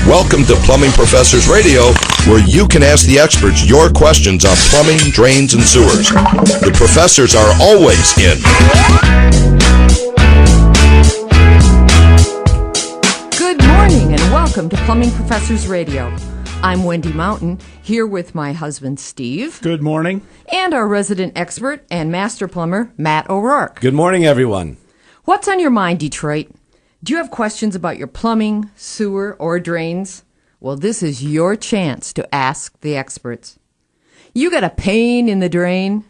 Welcome to Plumbing Professors Radio, where you can ask the experts your questions on plumbing, drains, and sewers. The professors are always in. Good morning and welcome to Plumbing Professors Radio. I'm Wendy Mountain, here with my husband Steve. Good morning. And our resident expert and master plumber, Matt O'Rourke. Good morning, everyone. What's on your mind, Detroit? Do you have questions about your plumbing, sewer, or drains? Well, this is your chance to ask the experts. You got a pain in the drain?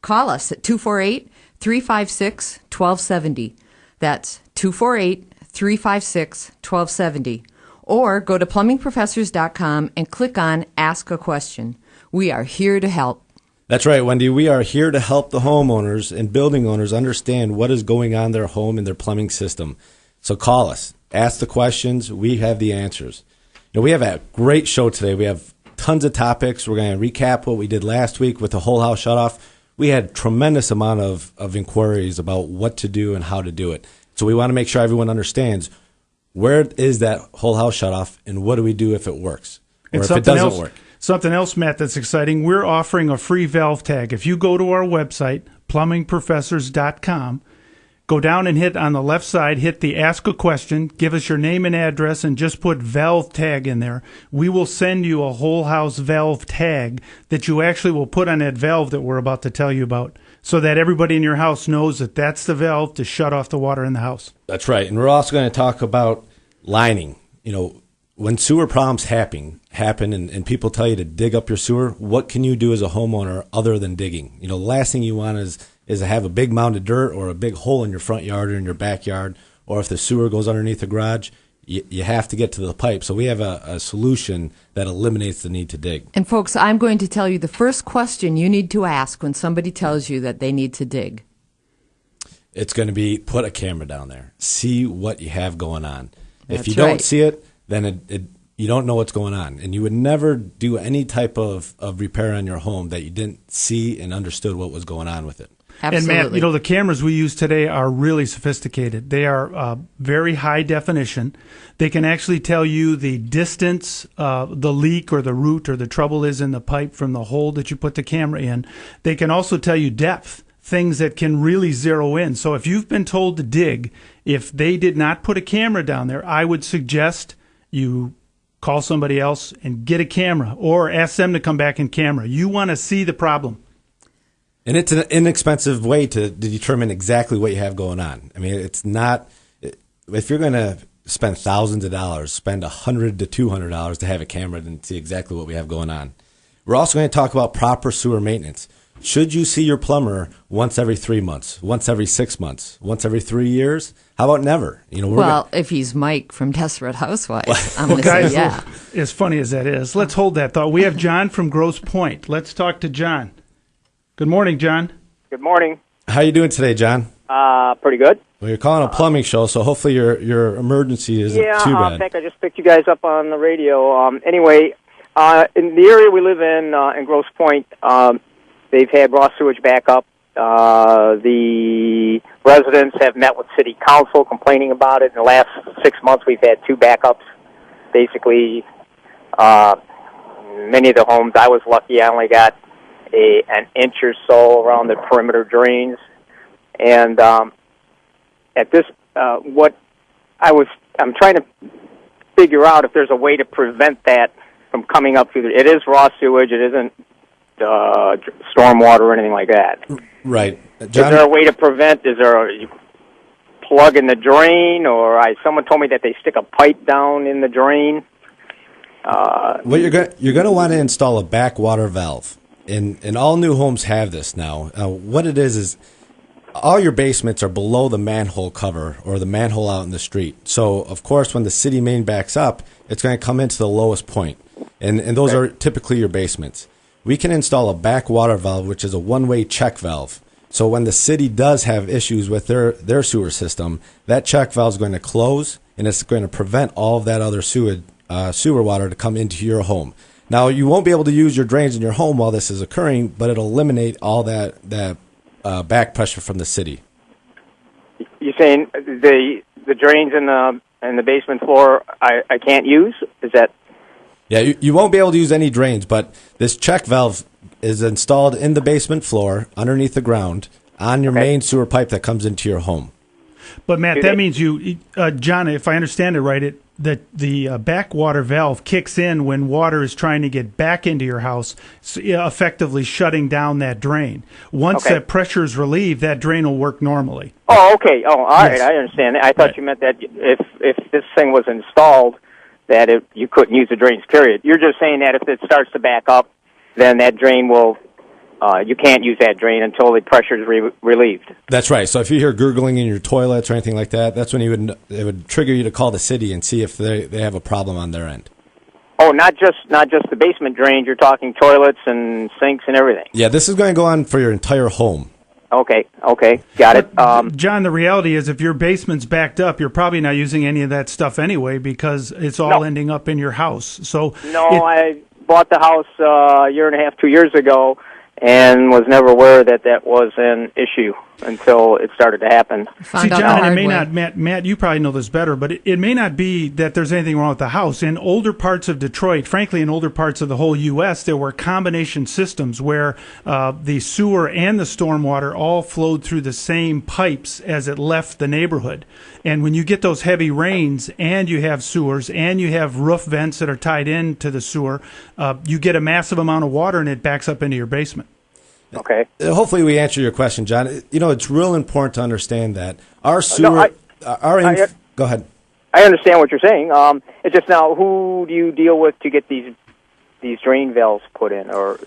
Call us at 248-356-1270. That's 248-356-1270. Or go to plumbingprofessors.com and click on Ask a Question. We are here to help. That's right, Wendy. We are here to help the homeowners and building owners understand what is going on in their home and their plumbing system. So call us. Ask the questions. We have the answers. We have a great show today. We have tons of topics. We're going to recap what we did last week with the whole house shutoff. We had tremendous amount of inquiries about what to do and how to do it. So we want to make sure everyone understands where is that whole house shutoff and what do we do if it works or if it doesn't work. Something else, Matt, that's exciting. We're offering a free valve tag. If you go to our website, plumbingprofessors.com, go down and hit on the left side, hit the Ask a Question, give us your name and address, and just put valve tag in there. We will send you a whole house valve tag that you actually will put on that valve that we're about to tell you about, so that everybody in your house knows that that's the valve to shut off the water in the house. That's right. And we're also going to talk about lining. When sewer problems happen and people tell you to dig up your sewer, what can you do as a homeowner other than digging? The last thing you want is to have a big mound of dirt or a big hole in your front yard or in your backyard, or if the sewer goes underneath the garage, you have to get to the pipe. So we have a solution that eliminates the need to dig. And folks, I'm going to tell you the first question you need to ask when somebody tells you that they need to dig. It's going to be put a camera down there. See what you have going on. That's if you right. don't see it, then you don't know what's going on. And you would never do any type of repair on your home that you didn't see and understood what was going on with it. Absolutely. And Matt, the cameras we use today are really sophisticated. They are very high definition. They can actually tell you the distance the leak or the root or the trouble is in the pipe from the hole that you put the camera in. They can also tell you depth, things that can really zero in. So if you've been told to dig, if they did not put a camera down there, I would suggest you call somebody else and get a camera or ask them to come back in camera. You want to see the problem. And it's an inexpensive way to determine exactly what you have going on. I mean, it's not, if you're going to spend thousands of dollars, spend $100 to $200 to have a camera and see exactly what we have going on. We're also going to talk about proper sewer maintenance. Should you see your plumber once every 3 months, once every 6 months, once every 3 years? How about never? If he's Mike from Desperate Housewives, I'm going to say yeah. As funny as that is, let's hold that thought. We have John from Grosse Pointe. Let's talk to John. Good morning, John. Good morning. How you doing today, John? Pretty good. Well, you're calling a plumbing show, so hopefully your emergency isn't too bad. In fact, I just picked you guys up on the radio. Anyway, in the area we live in Grosse Pointe, they've had raw sewage backup. The residents have met with city council complaining about it. In the last 6 months, we've had 2 backups. Basically, many of the homes, I was lucky, I only got an inch or so around the perimeter drains. And at this, I'm trying to figure out if there's a way to prevent that from coming up through it is raw sewage, it isn't stormwater or anything like that. Right. John, is there a way to prevent, you plug in the drain, or someone told me that they stick a pipe down in the drain. Well, you're going to want to install a backwater valve. And all new homes have this now. What it is all your basements are below the manhole cover or the manhole out in the street. So, of course, when the city main backs up, it's going to come into the lowest point. And those are typically your basements. We can install a backwater valve, which is a one-way check valve. So when the city does have issues with their sewer system, that check valve is going to close, and it's going to prevent all of that other sewer water to come into your home. Now, you won't be able to use your drains in your home while this is occurring, but it'll eliminate all that back pressure from the city. You're saying the drains in the and the basement floor I can't use? Is that? Yeah, you won't be able to use any drains, but this check valve is installed in the basement floor underneath the ground on your main sewer pipe that comes into your home. But Matt, that means you, John, if I understand it right, that the backwater valve kicks in when water is trying to get back into your house, effectively shutting down that drain. Once that pressure is relieved, that drain will work normally. Oh, okay. Oh, all right. I understand. I thought you meant that if this thing was installed, that you couldn't use the drains, period. You're just saying that if it starts to back up, then that drain will, you can't use that drain until the pressure is relieved. That's right. So if you hear gurgling in your toilets or anything like that, that's when it would trigger you to call the city and see if they have a problem on their end. Oh, not just the basement drains. You're talking toilets and sinks and everything. Yeah, this is going to go on for your entire home. Okay, got it. John, the reality is if your basement's backed up, you're probably not using any of that stuff anyway because it's all ending up in your house. So I bought the house a year and a half, 2 years ago, and was never aware that was an issue until it started to happen. See, John, it may not, Matt, you probably know this better, but it may not be that there's anything wrong with the house. In older parts of Detroit, frankly, in older parts of the whole U.S., there were combination systems where the sewer and the stormwater all flowed through the same pipes as it left the neighborhood. And when you get those heavy rains and you have sewers and you have roof vents that are tied into the sewer, you get a massive amount of water and it backs up into your basement. Okay. Hopefully we answer your question, John. You know, it's real important to understand that our sewer... go ahead. I understand what you're saying. It's just now, who do you deal with to get these drain valves put in, or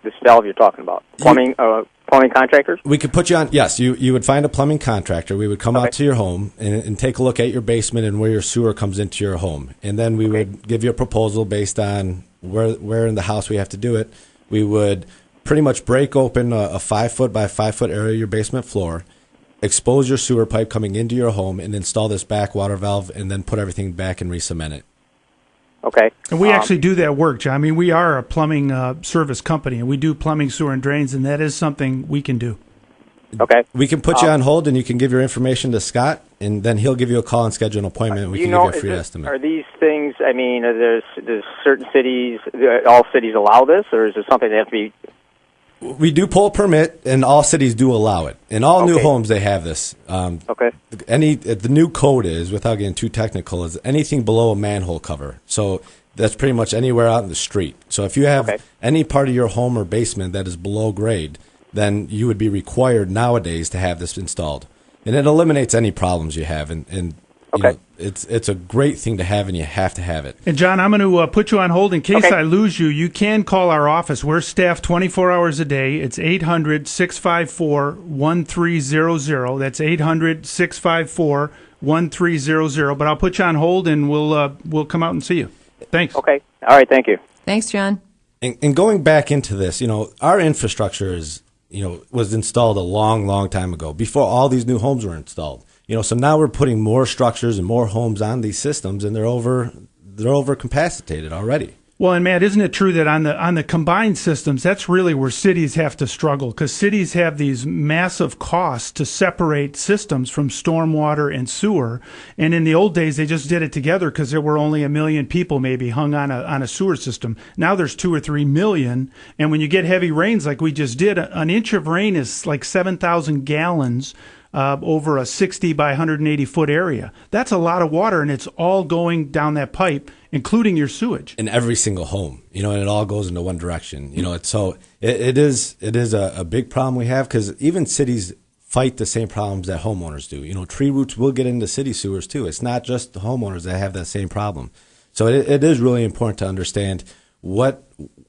this valve you're talking about? Plumbing contractors? We could put you on... Yes, you would find a plumbing contractor. We would come out to your home and take a look at your basement and where your sewer comes into your home. And then we would give you a proposal based on where in the house we have to do it. We would pretty much break open a 5-foot by 5-foot area of your basement floor, expose your sewer pipe coming into your home, and install this backwater valve, and then put everything back and re-cement it. Okay. And we actually do that work, John. I mean, we are a plumbing service company, and we do plumbing, sewer, and drains, and that is something we can do. Okay. We can put you on hold, and you can give your information to Scott, and then he'll give you a call and schedule an appointment, and we can give you a free estimate. Are these things, I mean, there's certain cities, all cities allow this, or is it something that has to be... We do pull a permit, and all cities do allow it. In all new homes, they have this. The new code is, without getting too technical, is anything below a manhole cover. So that's pretty much anywhere out in the street. So if you have any part of your home or basement that is below grade, then you would be required nowadays to have this installed. And it eliminates any problems you have. And you know, it's a great thing to have, and you have to have it. And John, I'm going to put you on hold in case I lose you. You can call our office. We're staffed 24 hours a day. It's 800-654-1300. That's 800-654-1300. But I'll put you on hold, and we'll come out and see you. Thanks. Okay. All right. Thank you. Thanks, John. And going back into this, you know, our infrastructure was installed a long, long time ago, before all these new homes were installed. You know, so now we're putting more structures and more homes on these systems, and they're overcapacitated already. Well, and Matt, isn't it true that on the combined systems, that's really where cities have to struggle, because cities have these massive costs to separate systems from stormwater and sewer. And in the old days, they just did it together because there were only 1 million people maybe hung on a sewer system. Now there's 2 or 3 million, and when you get heavy rains like we just did, an inch of rain is like 7,000 gallons. Over a 60 by 180 foot area. That's a lot of water, and it's all going down that pipe, including your sewage. In every single home, you know, and it all goes into one direction. You know, it is a big problem we have, because even cities fight the same problems that homeowners do. You know, tree roots will get into city sewers too. It's not just the homeowners that have that same problem. So it is really important to understand where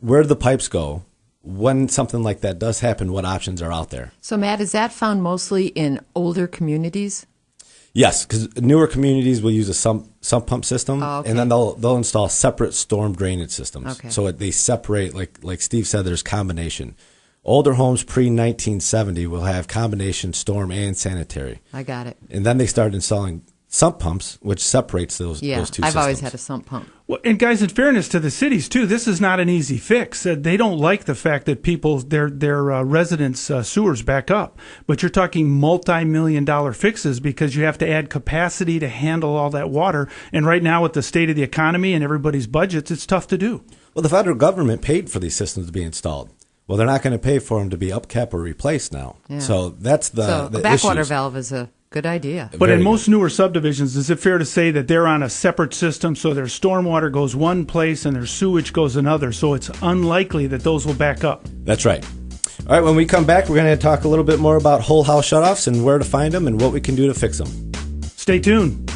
the pipes go. When something like that does happen, what options are out there? So, Matt, is that found mostly in older communities? Yes, because newer communities will use a sump pump system, and then they'll install separate storm drainage systems. Okay. So they separate, like Steve said, there's combination. Older homes pre-1970 will have combination storm and sanitary. I got it. And then they started installing sump pumps, which separates those two systems. I've always had a sump pump. Well, and guys, in fairness to the cities too, this is not an easy fix. They don't like the fact that their residents' sewers back up. But you're talking multi-million-dollar fixes because you have to add capacity to handle all that water. And right now, with the state of the economy and everybody's budgets, it's tough to do. Well, the federal government paid for these systems to be installed. Well, they're not going to pay for them to be upkept or replaced now. Yeah. So that's the a backwater issues. Valve is a good idea. But in most newer subdivisions, is it fair to say that they're on a separate system, so their stormwater goes one place and their sewage goes another, so it's unlikely that those will back up? That's right. All right, when we come back, we're going to talk a little bit more about whole house shutoffs and where to find them and what we can do to fix them. Stay tuned.